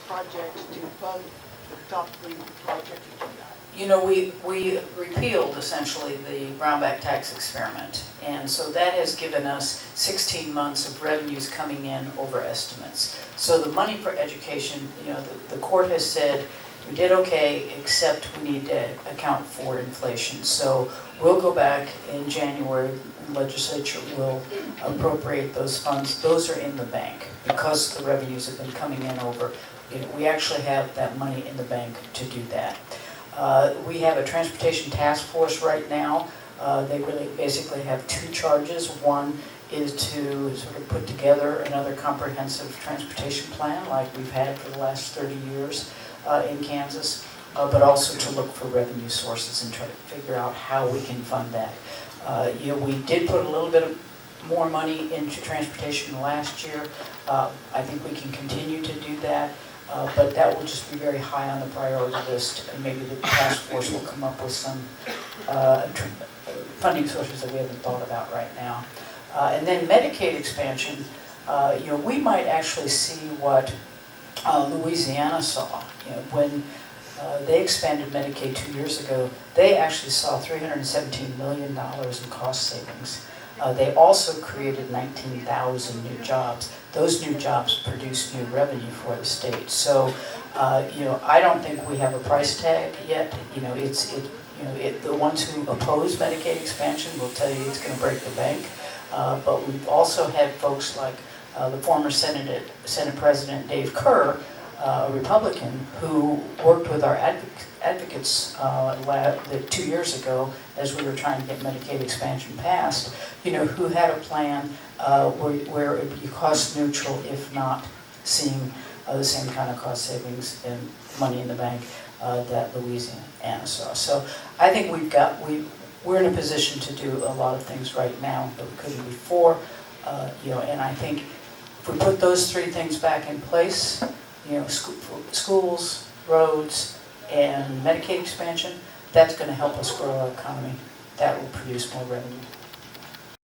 projects to fund the top three projects that you got? You know, we repealed essentially the Brownback tax experiment, and so that has given us 16 months of revenues coming in over estimates. So the money for education, you know, the court has said we did okay, except we need to account for inflation. So we'll go back in January, the legislature will appropriate those funds. Those are in the bank because the revenues have been coming in over. You know, we actually have that money in the bank to do that. We have a transportation task force right now. They really basically have two charges. One is to sort of put together another comprehensive transportation plan like we've had for the last 30 years in Kansas, but also to look for revenue sources and try to figure out how we can fund that. You know, we did put a little bit of more money into transportation last year. I think we can continue to do that. But that will just be very high on the priority list, and maybe the task force will come up with some funding sources that we haven't thought about right now. And then Medicaid expansion, you know, we might actually see what Louisiana saw. You know, when they expanded Medicaid 2 years ago, they actually saw $317 million in cost savings. They also created 19,000 new jobs. Those new jobs produce new revenue for the state. So, you know, I don't think we have a price tag yet. You know, the ones who oppose Medicaid expansion will tell you it's going to break the bank. But we've also had folks like the former Senate President Dave Kerr, a Republican, who worked with our advocates 2 years ago as we were trying to get Medicaid expansion passed, you know, who had a plan where it would be cost neutral, if not seeing the same kind of cost savings and money in the bank that Louisiana saw. So I think we're in a position to do a lot of things right now that we couldn't before, you know, and I think if we put those three things back in place, you know, schools, roads, and Medicaid expansion, that's going to help us grow our economy. That will produce more revenue.